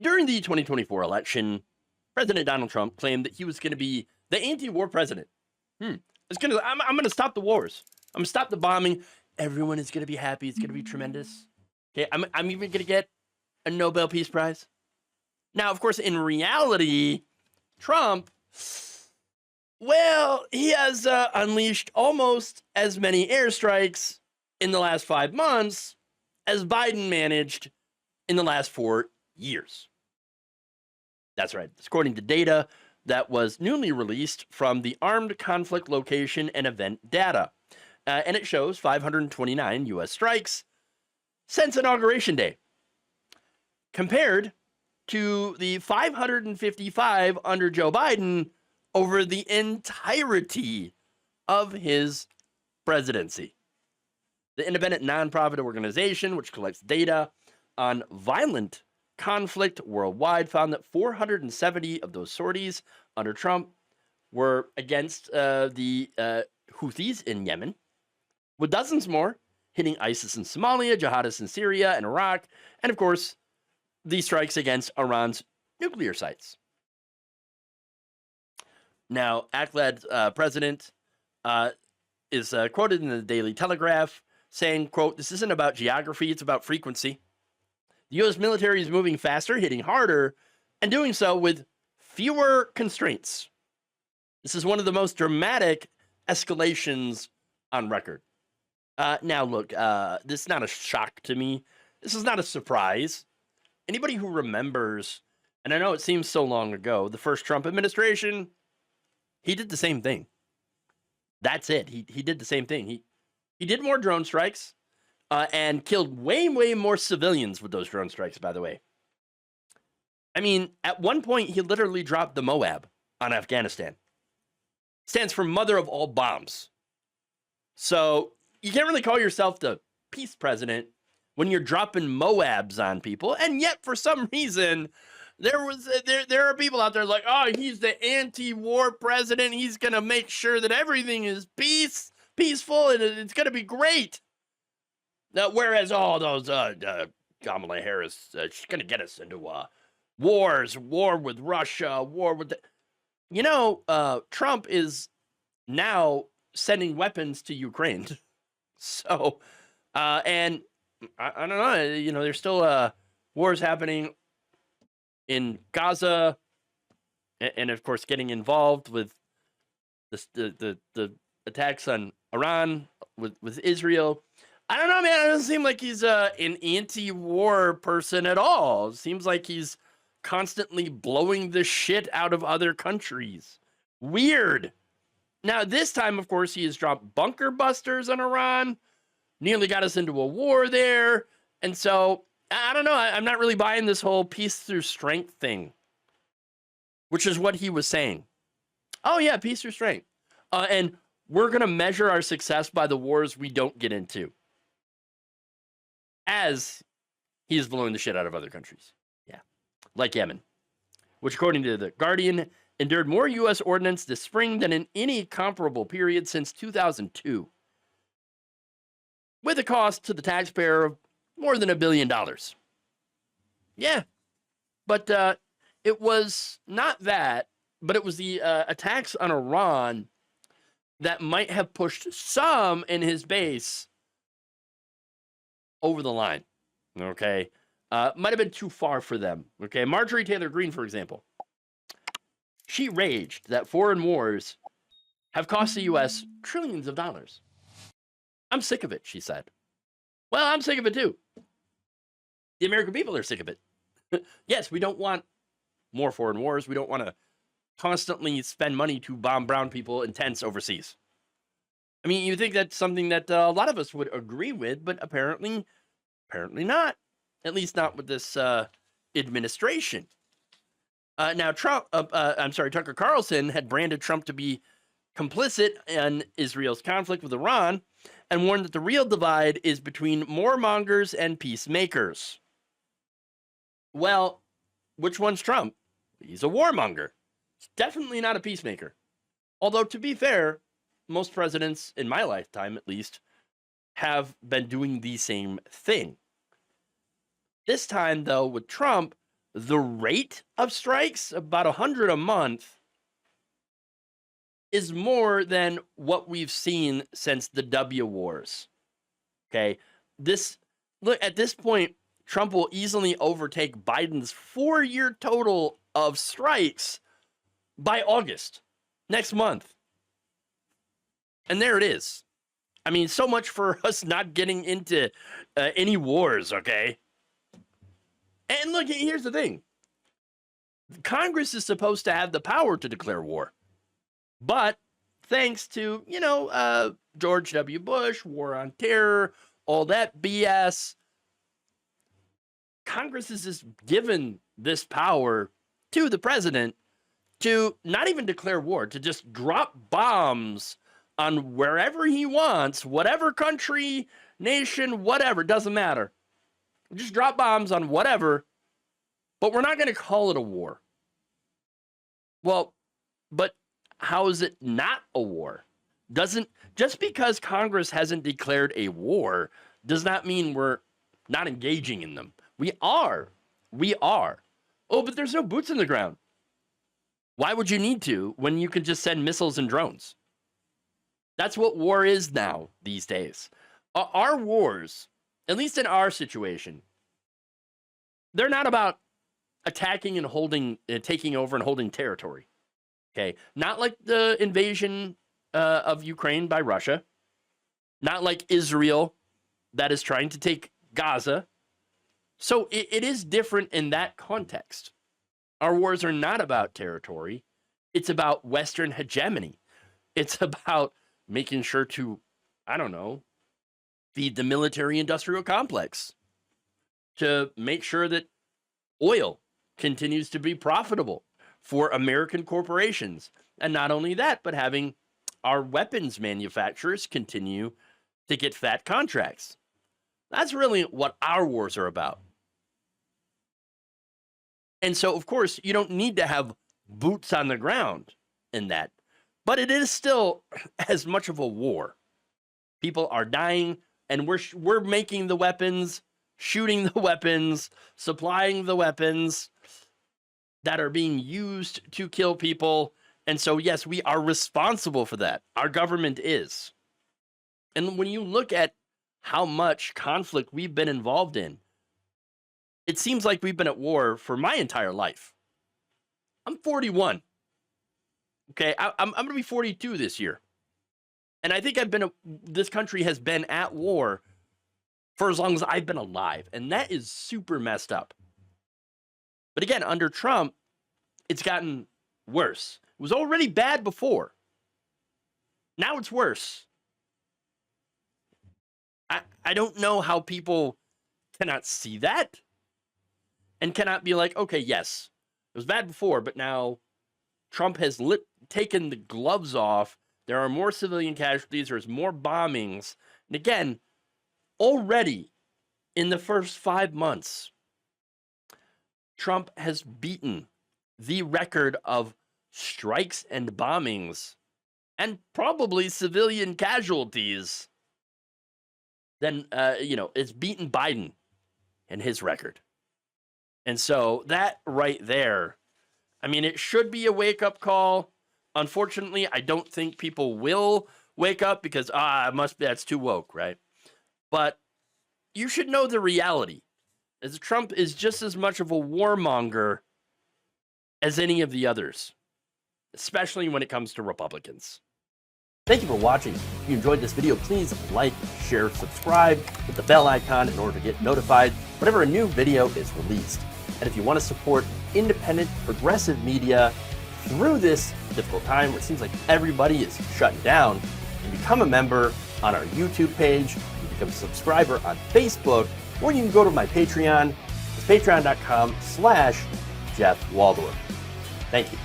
During the 2024 election, President Donald Trump claimed that he was going to be the anti-war president. I'm going to stop the wars. I'm going to stop the bombing. Everyone is going to be happy. It's going to be tremendous. Okay, I'm even going to get a Nobel Peace Prize. Now, of course, in reality, Trump, well, he has unleashed almost as many airstrikes in the last 5 months as Biden managed in the last 4 years. That's right. According to data that was newly released from the Armed Conflict Location and Event Data. And it shows 529 U.S. strikes since Inauguration Day, compared to the 555 under Joe Biden over the entirety of his presidency. The independent nonprofit organization, which collects data on violent conflict worldwide, found that 470 of those sorties under Trump were against the Houthis in Yemen, with dozens more hitting ISIS in Somalia, jihadists in Syria and Iraq, and of course, the strikes against Iran's nuclear sites. Now, ACLED President is quoted in the Daily Telegraph saying, quote, "This isn't about geography, it's about frequency. The U.S. military is moving faster, hitting harder, and doing so with fewer constraints. This is one of the most dramatic escalations on record." Now, look, this is not a shock to me. This is not a surprise. Anybody who remembers, and I know it seems so long ago, the first Trump administration, he did the same thing. That's it. He did the same thing. He did more drone strikes and killed way more civilians with those drone strikes, by the way. I mean, at one point, he literally dropped the Moab on Afghanistan. Stands for mother of all bombs. So you can't really call yourself the peace president when you're dropping Moabs on people. And yet, for some reason, there are people out there like, oh, he's the anti-war president. He's going to make sure that everything is peaceful, and it's going to be great. Now, whereas all those Kamala Harris, she's going to get us into wars, war with Russia, war with Trump is now sending weapons to Ukraine. So, and I don't know, there's still wars happening in Gaza, and of course getting involved with the attacks on Iran with Israel. I don't know, man. It doesn't seem like he's an anti-war person at all. It seems like he's constantly blowing the shit out of other countries. Weird. Now, this time, of course, he has dropped bunker busters on Iran, nearly got us into a war there. And so, I don't know. I'm not really buying this whole peace through strength thing, which is what he was saying. Oh, yeah, peace through strength. And we're going to measure our success by the wars we don't get into, as he is blowing the shit out of other countries. Yeah, like Yemen, which, according to The Guardian, endured more U.S. ordnance this spring than in any comparable period since 2002, with a cost to the taxpayer of more than $1 billion. Yeah, but it was not that, but it was the attacks on Iran that might have pushed some in his base over the line, okay? Might have been too far for them, okay? Marjorie Taylor Greene, for example, she raged that foreign wars have cost the U.S. trillions of dollars. I'm sick of it, she said. Well, I'm sick of it too. The American people are sick of it. Yes, we don't want more foreign wars. We don't want to constantly spend money to bomb brown people in tents overseas. I mean, you think that's something that a lot of us would agree with, but apparently not. At least not with this administration. Now, Tucker Carlson had branded Trump to be complicit in Israel's conflict with Iran and warned that the real divide is between warmongers and peacemakers. Well, which one's Trump? He's a warmonger. He's definitely not a peacemaker. Although, to be fair, most presidents, in my lifetime at least, have been doing the same thing. This time, though, with Trump, the rate of strikes, about 100 a month, is more than what we've seen since the W wars. Okay, at this point, Trump will easily overtake Biden's 4-year total of strikes by August next month. And there it is. I mean, so much for us not getting into any wars, okay? And look, here's the thing. Congress is supposed to have the power to declare war. But thanks to, George W. Bush, war on terror, all that BS, Congress has just given this power to the president to not even declare war, to just drop bombs on wherever he wants, whatever country, nation, whatever, doesn't matter. Just drop bombs on whatever, but we're not going to call it a war. Well, but how is it not a war? Just because Congress hasn't declared a war does not mean we're not engaging in them. We are. Oh, but there's no boots in the ground. Why would you need to when you can just send missiles and drones? That's what war is now these days. Our wars, at least in our situation, they're not about attacking and taking over and holding territory. Okay, not like the invasion of Ukraine by Russia, not like Israel that is trying to take Gaza. So it is different in that context. Our wars are not about territory. It's about Western hegemony. It's about making sure to, feed the military-industrial complex, to make sure that oil continues to be profitable for American corporations. And not only that, but having our weapons manufacturers continue to get fat contracts. That's really what our wars are about. And so, of course, you don't need to have boots on the ground in that. But it is still as much of a war. People are dying, and we're making the weapons, shooting the weapons, supplying the weapons that are being used to kill people. And so, yes, we are responsible for that. Our government is. And when you look at how much conflict we've been involved in, it seems like we've been at war for my entire life. I'm 41. Okay, I'm going to be 42 this year. And I think this country has been at war for as long as I've been alive. And that is super messed up. But again, under Trump, it's gotten worse. It was already bad before. Now it's worse. I don't know how people cannot see that and cannot be like, okay, yes, it was bad before, but now Trump has taken the gloves off. There are more civilian casualties. There's more bombings. And again, already in the first 5 months, Trump has beaten the record of strikes and bombings and probably civilian casualties. Then, it's beaten Biden and his record. And so that right there, I mean, it should be a wake-up call. Unfortunately, I don't think people will wake up because, that's too woke, right? But you should know the reality. As Trump is just as much of a warmonger as any of the others, especially when it comes to Republicans. Thank you for watching. If you enjoyed this video, please like, share, subscribe, hit the bell icon in order to get notified whenever a new video is released. And if you want to support independent, progressive media through this difficult time where it seems like everybody is shutting down, you can become a member on our YouTube page, you can become a subscriber on Facebook, or you can go to my Patreon. It's patreon.com/Jeff Waldorf. Thank you.